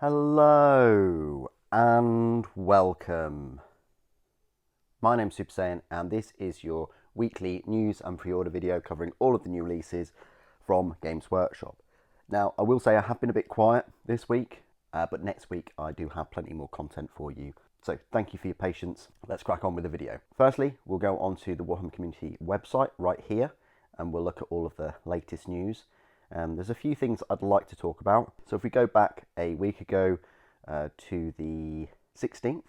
Hello and welcome. My name's Super Saiyan and this is your weekly news and pre-order video covering all of the new releases from Games Workshop. Now, I will say I have been a bit quiet this week, but next week I do have plenty more content for you. So thank you for your patience. Let's crack on with the video. Firstly, we'll go onto the Warhammer community website right here and we'll look at all of the latest news. There's a few things I'd like to talk about. So if we go back a week ago to the 16th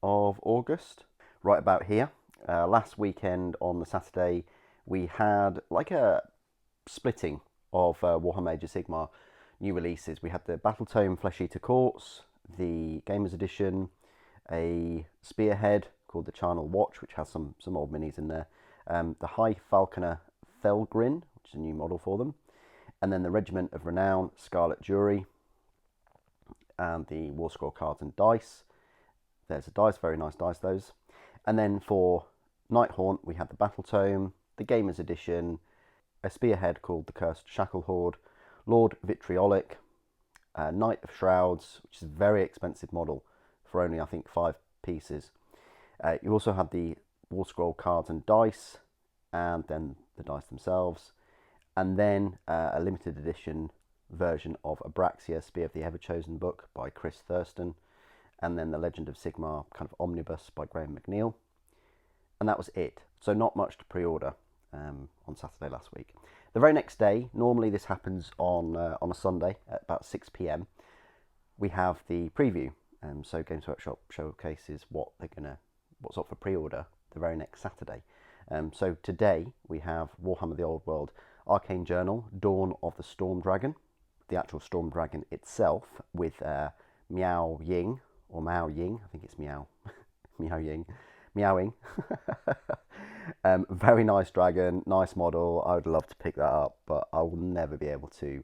of August, right about here, last weekend on the Saturday, we had like a splitting of Warhammer Age of Sigmar new releases. We had the Battletome Flesh Eater Courts, the Gamers Edition, a Spearhead called the Charnel Watch, which has some old minis in there, the High Falconer Felgrin, which is a new model for them, and then the Regiment of Renown Scarlet Jury, and the War Scroll cards and dice. There's a dice, very nice dice those. And then for Nighthaunt we had the Battletome, the Gamers Edition, a Spearhead called the Cursed Shackle Horde, Lord Vitriolic, Knight of Shrouds, which is a very expensive model for only I think 5 pieces. You also had the War Scroll cards and dice, and then the dice themselves, and then a limited edition version of Abraxia, Spear of the Everchosen book by Chris Thurston, and then the Legend of Sigmar kind of omnibus by Graham McNeil. And that was it. So not much to pre-order on Saturday last week. The very next day, normally this happens on a Sunday at about 6 p.m, we have the preview. So Games Workshop showcases what's up for pre-order the very next Saturday. So today we have Warhammer the Old World Arcane Journal, Dawn of the Storm Dragon, the actual Storm Dragon itself with Meow Ying, or Mao Ying, I think it's Meow, Meow Ying, Meowing. Very nice dragon, nice model. I would love to pick that up, but I will never be able to,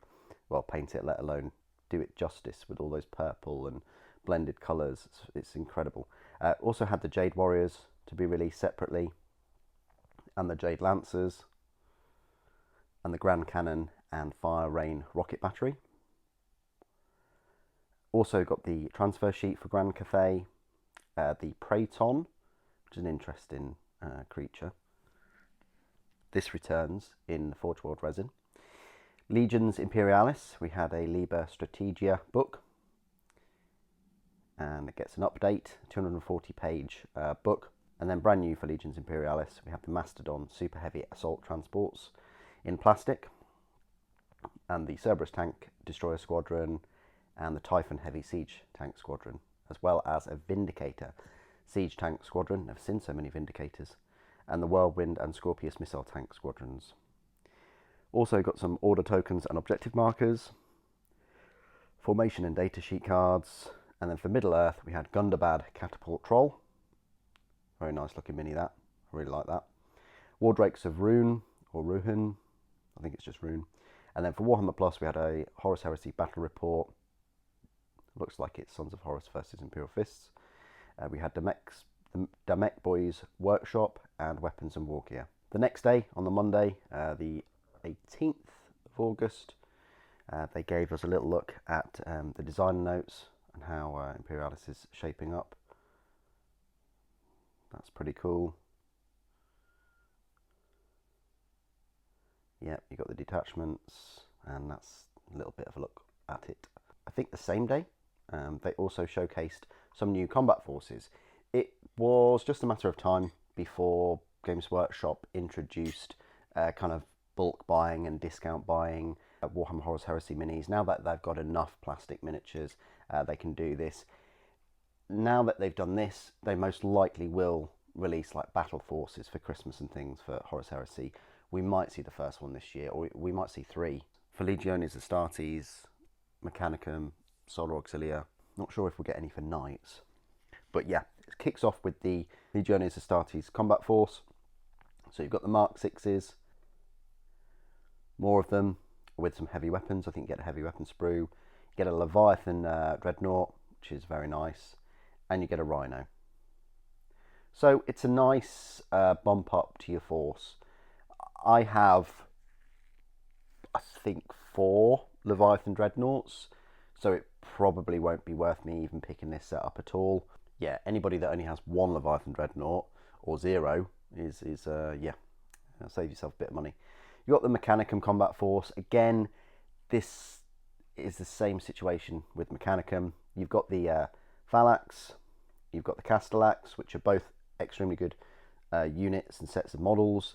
well, paint it, let alone do it justice with all those purple and blended colours. It's incredible. Also had the Jade Warriors to be released separately, and the Jade Lancers, and the Grand Cannon and Fire Rain Rocket Battery. Also got the transfer sheet for Grand Cathay, the Praeton, which is an interesting creature. This returns in the Forge World resin. Legions Imperialis, we had a Liber Strategia book, and it gets an update, 240 page book. And then brand new for Legions Imperialis, we have the Mastodon Super Heavy Assault Transports in plastic, and the Cerberus Tank Destroyer Squadron, and the Typhon Heavy Siege Tank Squadron, as well as a Vindicator Siege Tank Squadron. Never seen so many Vindicators. And the Whirlwind and Scorpius Missile Tank Squadrons. Also got some order tokens and objective markers, formation and data sheet cards, and then for Middle Earth we had Gundabad Catapult Troll. Very nice looking mini that, I really like that. Wardrakes of Rune, or Ruhun, I think it's just Rune. And then for Warhammer Plus we had a Horus Heresy Battle Report. Looks like it's Sons of Horus versus Imperial Fists. We had the Damek Boys Workshop and Weapons and War Gear. The next day, on the Monday, the 18th of August, they gave us a little look at the design notes and how Imperialis is shaping up. That's pretty cool. Yep, you got the detachments, and that's a little bit of a look at it. I think the same day, they also showcased some new combat forces. It was just a matter of time before Games Workshop introduced kind of bulk buying and discount buying Warhammer Horus Heresy minis. Now that they've got enough plastic miniatures, they can do this. Now that they've done this, they most likely will release like battle forces for Christmas and things for Horus Heresy. We might see the first one this year, or we might see 3. For Legiones Astartes, Mechanicum, Solar Auxilia. Not sure if we'll get any for Knights. But yeah, it kicks off with the Legiones Astartes combat force. So you've got the Mark 6s, more of them, with some heavy weapons. I think you get a heavy weapon sprue. You get a Leviathan Dreadnought, which is very nice. And you get a Rhino. So it's a nice bump up to your force. I have, I think, 4 Leviathan Dreadnoughts, so it probably won't be worth me even picking this set up at all. Yeah, anybody that only has one Leviathan Dreadnought or zero is yeah, save yourself a bit of money. You got the Mechanicum Combat Force. Again, this is the same situation with Mechanicum. You've got the Phalanx, you've got the Castellax, which are both extremely good units and sets of models,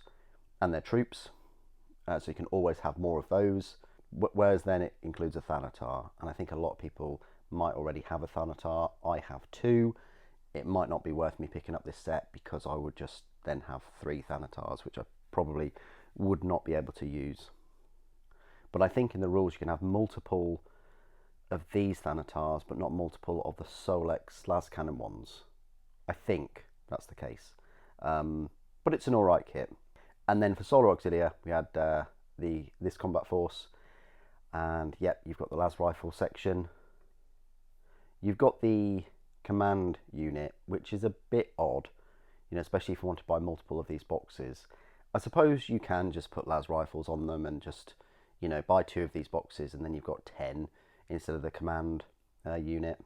and their troops. So you can always have more of those. Whereas then it includes a Thanatar, and I think a lot of people might already have a Thanatar. I have two. It might not be worth me picking up this set because I would just then have 3 Thanatars, which I probably would not be able to use. But I think in the rules you can have multiple of these Thanatars, but not multiple of the Solex Lascannon ones. I think that's the case. But it's an alright kit. And then for Solar Auxilia, we had this combat force. And yep, you've got the las rifle section. You've got the command unit, which is a bit odd, you know, especially if you want to buy multiple of these boxes. I suppose you can just put las rifles on them and just, you know, buy 2 of these boxes and then you've got 10 instead of the command unit.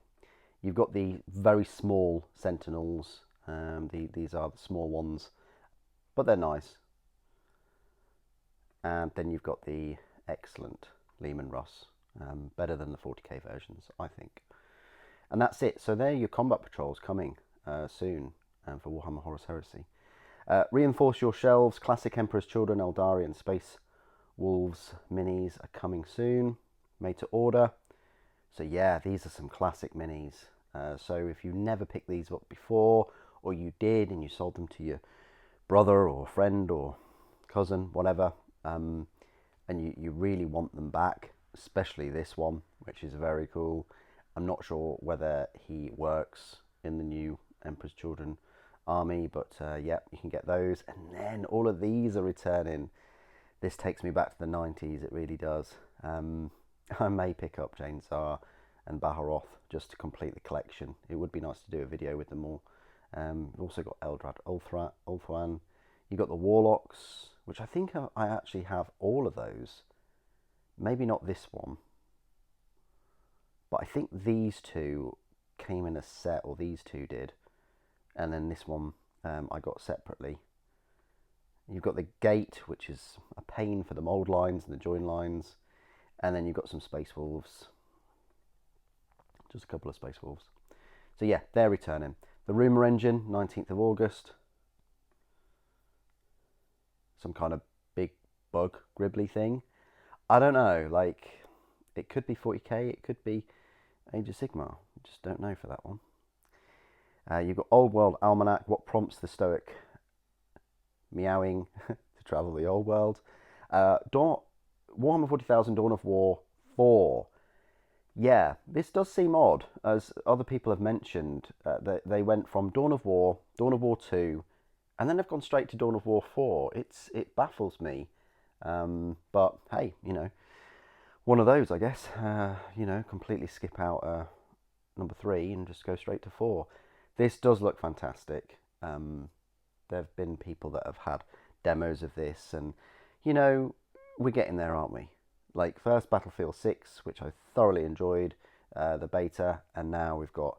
You've got the very small sentinels. These are the small ones, but they're nice. And then you've got the excellent Lehman Russ, better than the 40k versions, I think. And that's it. So there are your combat patrols coming soon for Warhammer Horus Heresy. Reinforce your shelves. Classic Emperor's Children, Eldari and Space Wolves minis are coming soon. Made to order. So yeah, these are some classic minis. So if you never picked these up before, or you did and you sold them to your brother or friend or cousin, whatever, and you really want them back, especially this one, which is very cool. I'm not sure whether he works in the new Emperor's Children army, but yeah, you can get those. And then all of these are returning. This takes me back to the 90s, it really does. I may pick up Jane Tsar and Baharoth just to complete the collection. It would be nice to do a video with them all. We've also got Eldrad Ulthuan. You've got the Warlocks, which I think I actually have all of those. Maybe not this one, but I think these 2 came in a set, or these 2 did. And then this one I got separately. You've got the Gate, which is a pain for the mould lines and the join lines. And then you've got some Space Wolves. Just a couple of Space Wolves. So yeah, they're returning. The Rumour Engine, 19th of August. Some kind of big bug gribbly thing. I don't know, like, it could be 40k, it could be Age of Sigmar. I just don't know for that one. You've got Old World Almanac, what prompts the stoic meowing to travel the old world. Warhammer 40,000 Dawn of War 4. Yeah, this does seem odd, as other people have mentioned. They went from Dawn of War 2, and then they've gone straight to Dawn of War 4. It baffles me. But hey, you know, one of those, I guess. You know, completely skip out number 3 and just go straight to 4. This does look fantastic. There have been people that have had demos of this, and you know, we're getting there, aren't we? Like first Battlefield 6, which I thoroughly enjoyed, the beta, and now we've got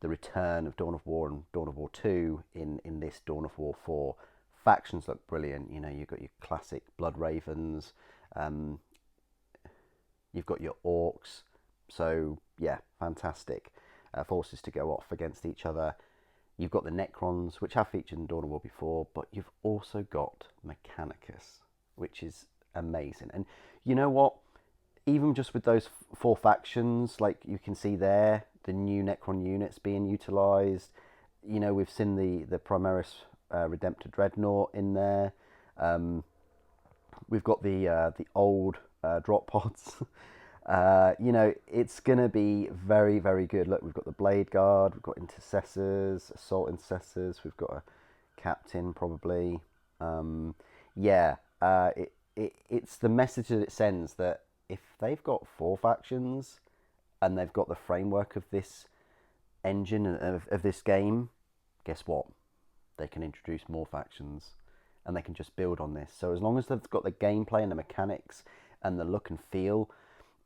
the return of Dawn of War and Dawn of War 2 in this Dawn of War 4. Factions look brilliant. You know, you've got your classic Blood Ravens, you've got your Orcs. So yeah, fantastic forces to go off against each other. You've got the Necrons, which have featured in Dawn of War before, but you've also got Mechanicus, which is amazing. And you know what? Even just with those 4 factions, like you can see there, the new Necron units being utilised. You know, we've seen the Primaris Redemptor Dreadnought in there. We've got the old drop pods. You know, it's going to be very, very good. Look, we've got the Blade Guard, we've got Intercessors, Assault Intercessors, we've got a Captain probably. Yeah, it's the message that it sends that if they've got 4 factions and they've got the framework of this engine, of this game, guess what? They can introduce more factions and they can just build on this. So as long as they've got the gameplay and the mechanics and the look and feel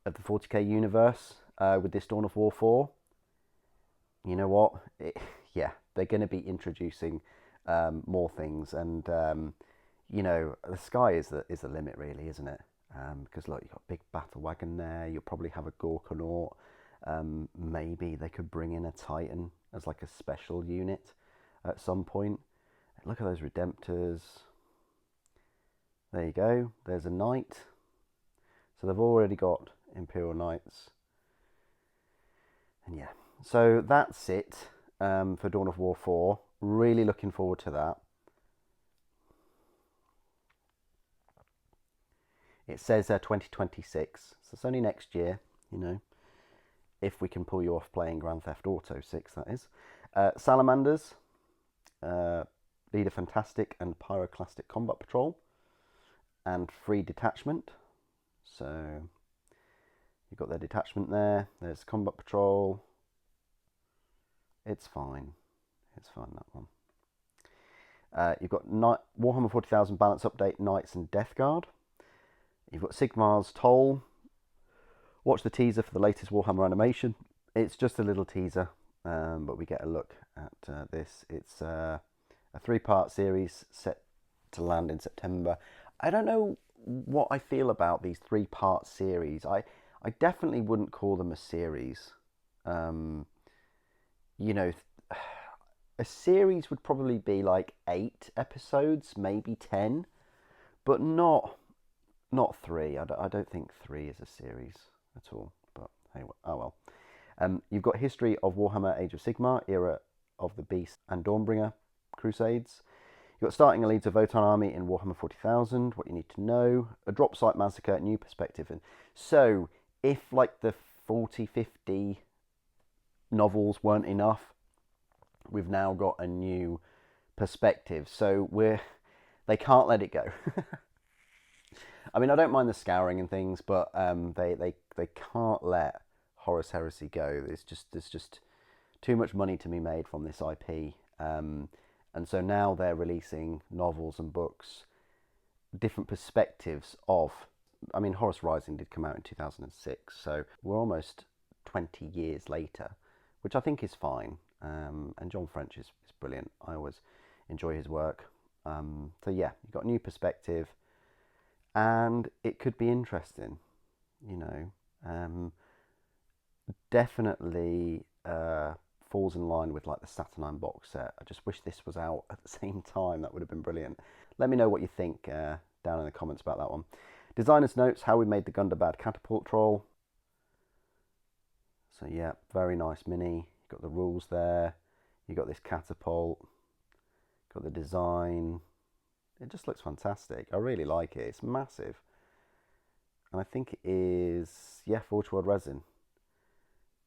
of the 40k universe, with this Dawn of War 4, you know what? Yeah, they're going to be introducing more things, and you know, the sky is the limit, really, isn't it? Because look, you've got a big battle wagon there. You'll probably have a Gorkanaut. Maybe they could bring in a Titan as like a special unit at some point. Look at those Redemptors. There you go. There's a Knight. So they've already got Imperial Knights. And yeah, so that's it for Dawn of War 4. Really looking forward to that. It says 2026, so it's only next year, you know, if we can pull you off playing Grand Theft Auto 6, that is. Salamanders, lead a fantastic and pyroclastic combat patrol, and free detachment. So you've got their detachment there, there's combat patrol. It's fine, that one. You've got Warhammer 40,000 balance update, Knights and Death Guard. You've got Sigmar's Toll. Watch the teaser for the latest Warhammer animation. It's just a little teaser, but we get a look at this. It's a 3-part series set to land in September. I don't know what I feel about these 3-part series. I definitely wouldn't call them a series. You know, a series would probably be like 8 episodes, maybe 10, but not 3. I don't think 3 is a series at all, but hey, oh well. You've got History of Warhammer Age of Sigmar, Era of the Beast and Dawnbringer Crusades. You've got Starting a Leads of Votan Army in Warhammer 40,000, What You Need to Know, A Drop Site Massacre, New Perspective. And so, if like the 40, 50 novels weren't enough, we've now got a new perspective. So they can't let it go. I mean, I don't mind the scouring and things, but they can't let Horus Heresy go. There's just too much money to be made from this IP, and so now they're releasing novels and books, different perspectives of. I mean, Horus Rising did come out in 2006, so we're almost 20 years later, which I think is fine. And John French is brilliant. I always enjoy his work. So yeah, you've got a new perspective. And it could be interesting, you know. Definitely falls in line with like the Saturnine box set. I just wish this was out at the same time. That would have been brilliant. Let me know what you think down in the comments about that one. Designer's notes, how we made the Gundabad catapult troll. So yeah, very nice mini. You've got the rules there. You've got this catapult. Got the design. It just looks fantastic. I really like it. It's massive. And I think it is, yeah, Forge World resin.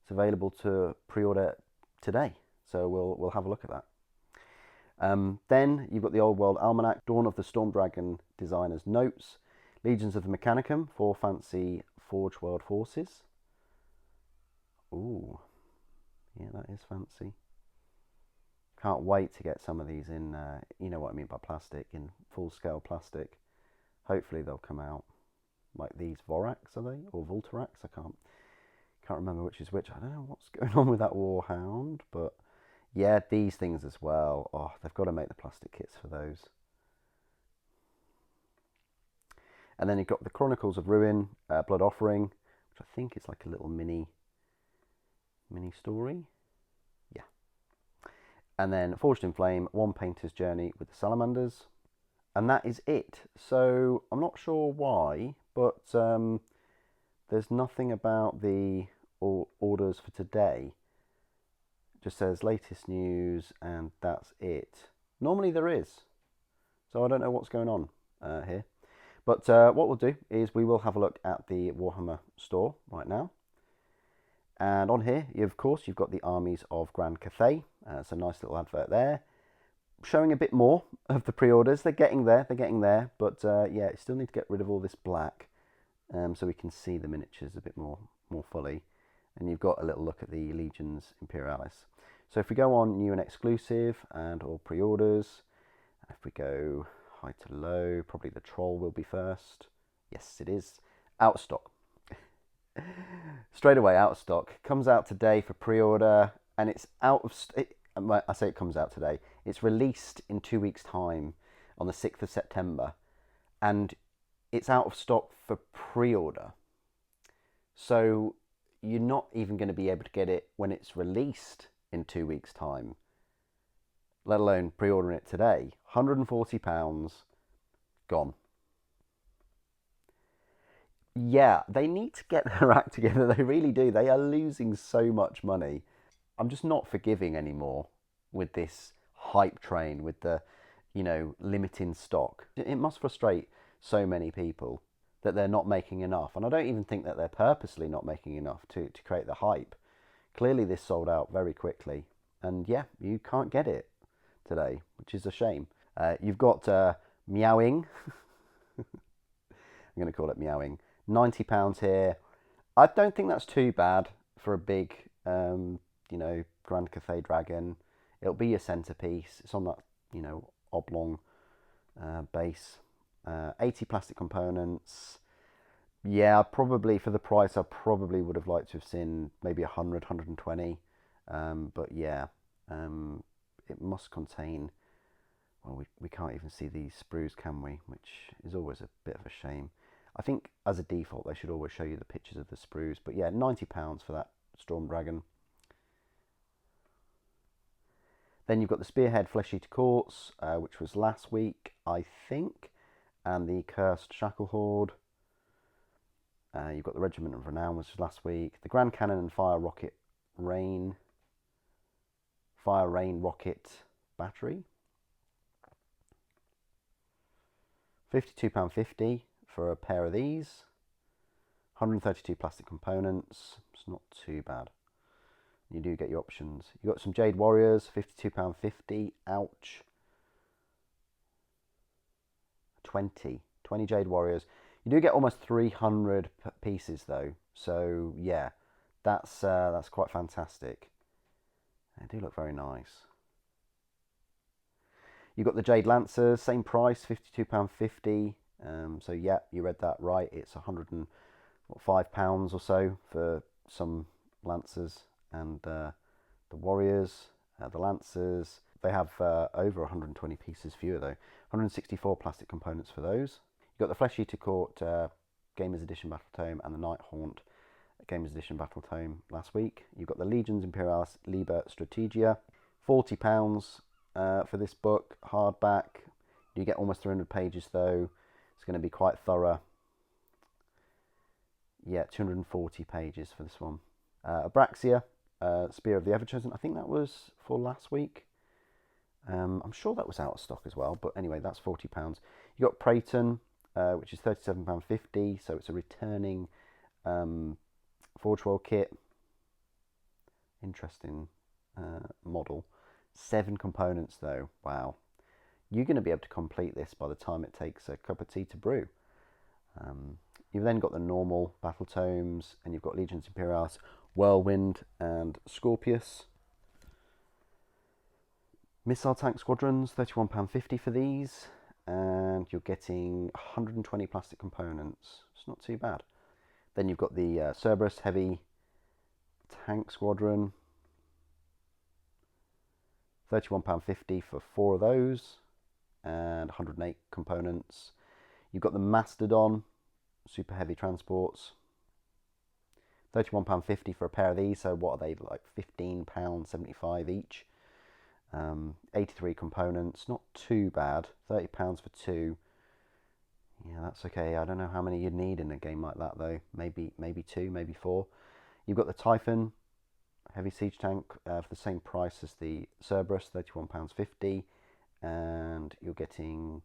It's available to pre-order today. So we'll have a look at that. Then you've got the Old World Almanac, Dawn of the Storm Dragon Designer's Notes, Legions of the Mechanicum, 4 fancy Forge World forces. Ooh, yeah, that is fancy. Can't wait to get some of these in, you know what I mean by plastic, in full-scale plastic. Hopefully they'll come out like these Vorax, are they? Or Voltarax? I can't remember which is which. I don't know what's going on with that Warhound, but yeah, these things as well. Oh, they've got to make the plastic kits for those. And then you've got the Chronicles of Ruin, Blood Offering, which I think is like a little mini story. Yeah. And then Forged in Flame, One Painter's Journey with the Salamanders. And that is it. So I'm not sure why, but there's nothing about the orders for today. It just says latest news and that's it. Normally there is. So I don't know what's going on here. But what we'll do is we will have a look at the Warhammer store right now. And on here, of course, you've got the armies of Grand Cathay. It's a nice little advert there, showing a bit more of the pre-orders. They're getting there, but yeah, you still need to get rid of all this black so we can see the miniatures a bit more fully. And you've got a little look at the Legions Imperialis. So if we go on new and exclusive and all pre-orders, if we go high to low, probably the troll will be first. Yes, it is. Out of stock. Straight away out of stock. Comes out today for pre-order, and it's out of. I say it comes out today. It's released in 2 weeks' time, on the 6th of September, and it's out of stock for pre-order. So you're not even going to be able to get it when it's released in 2 weeks' time, let alone pre-ordering it today. £140 gone. Yeah, they need to get their act together. They really do. They are losing so much money. I'm just not forgiving anymore with this hype train, with the, limiting stock. It must frustrate so many people that they're not making enough. And I don't even think that they're purposely not making enough to create the hype. Clearly this sold out very quickly. And yeah, you can't get it today, which is a shame. You've got meowing. I'm going to call it meowing. £90 here. I don't think that's too bad for a big, Grand Cathay dragon. It'll be your centerpiece. It's on that, oblong base. 80 plastic components. Yeah, probably for the price, I probably would have liked to have seen maybe 100, 120. But yeah, it must contain. Well, we can't even see these sprues, can we? Which is always a bit of a shame. I think as a default they should always show you the pictures of the sprues. But yeah, £90 for that Storm Dragon. Then you've got the Spearhead Flesh Eater Quartz, which was last week, I think, and the Cursed Shackle Horde. You've got the Regiment of Renown, which was last week. The Grand Cannon and Fire Rain Rocket Battery. £52.50 for a pair of these. 132 plastic components. It's not too bad. You do get your options. You've got some Jade Warriors, £52.50. Ouch. 20 Jade Warriors. You do get almost 300 pieces though. So yeah, that's quite fantastic. They do look very nice. You've got the Jade Lancers, same price, £52.50. So yeah, you read that right. It's £105 or so for some Lancers. And the Warriors, the Lancers, they have over 120 pieces fewer though. 164 plastic components for those. You've got the Flesh Eater Court Gamers Edition Battle Tome and the Night Haunt Gamers Edition Battle Tome last week. You've got the Legions Imperialis Liber Strategia. £40 for this book, hardback. You get almost 300 pages though. It's going to be quite thorough. Yeah, 240 pages for this one. Abraxia. Spear of the Everchosen. I think that was for last week. I'm sure that was out of stock as well. But anyway, that's £40. You got Praeton, which is £37.50. So it's a returning Forge World kit. Interesting model. 7 components though. Wow. You're going to be able to complete this by the time it takes a cup of tea to brew. You've then got the normal battle tomes, and you've got Legions Imperialis, Whirlwind, and Scorpius. Missile Tank Squadrons, £31.50 for these, and you're getting 120 plastic components. It's not too bad. Then you've got the Cerberus Heavy Tank Squadron, £31.50 for 4 of those, and 108 components. You've got the Mastodon Super Heavy Transports, £31.50 for a pair of these. So what are they, like £15.75 each? 83 components, not too bad. £30 for 2. Yeah, that's okay. I don't know how many you'd need in a game like that though. Maybe 2, maybe 4. You've got the Typhon Heavy Siege Tank for the same price as the Cerberus, £31.50, and you're getting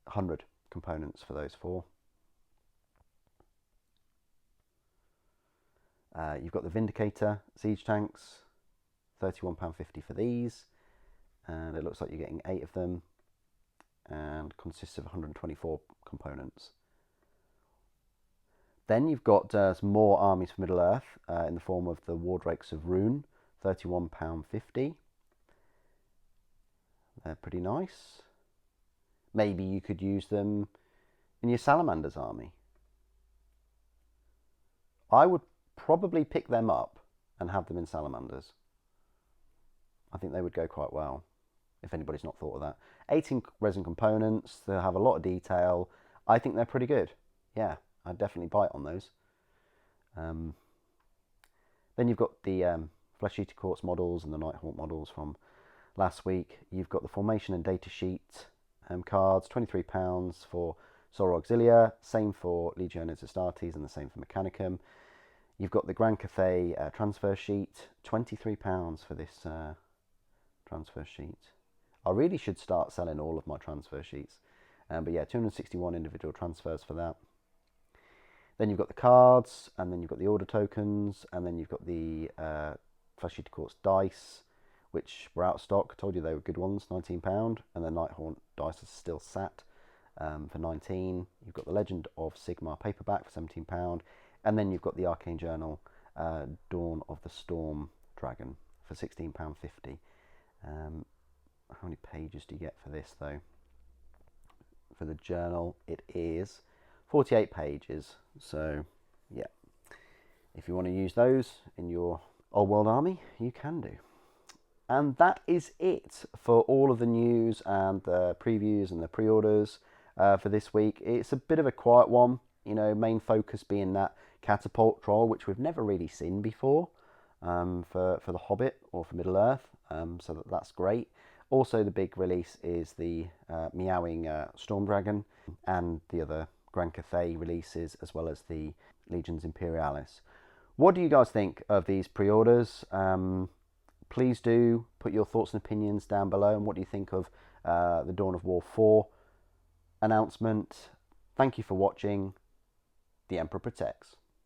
100 components for those 4. You've got the Vindicator Siege Tanks, £31.50 for these, and it looks like you're getting 8 of them, and consists of 124 components. Then you've got some more armies for Middle Earth in the form of the Wardrakes of Rune, £31.50. They're pretty nice. Maybe you could use them in your Salamanders army. I would probably pick them up and have them in salamanders. I think they would go quite well, if anybody's not thought of that. 18 resin components, they have a lot of detail. I think they're pretty good. Yeah, I'd definitely bite on those. Then you've got the Flesh Eater Quartz models and the Nighthaunt models from last week. You've got the formation and data sheet cards, £23 for Sora Auxilia, same for Legiones Astartes and the same for Mechanicum. You've got the Grand Cathay transfer sheet, £23 for this transfer sheet. I really should start selling all of my transfer sheets. But yeah, 261 individual transfers for that. Then you've got the cards, and then you've got the order tokens, and then you've got the Flesh Eater Quartz dice, which were out of stock. I told you they were good ones, £19. And the Nighthaunt dice is still sat for £19. You've got the Legend of Sigmar paperback for £17. And then you've got the Arcane Journal Dawn of the Storm Dragon for £16.50. How many pages do you get for this, though? For the journal, it is 48 pages. So, yeah. If you want to use those in your Old World army, you can do. And that is it for all of the news and the previews and the pre-orders for this week. It's a bit of a quiet one, you know, main focus being that catapult troll, which we've never really seen before for The Hobbit or for Middle-earth, so that's great. Also, the big release is the meowing Storm Dragon and the other Grand Cathay releases, as well as the Legions Imperialis. What do you guys think of these pre-orders? Please do put your thoughts and opinions down below, and what do you think of the Dawn of War 4 announcement. Thank you for watching. The Emperor protects.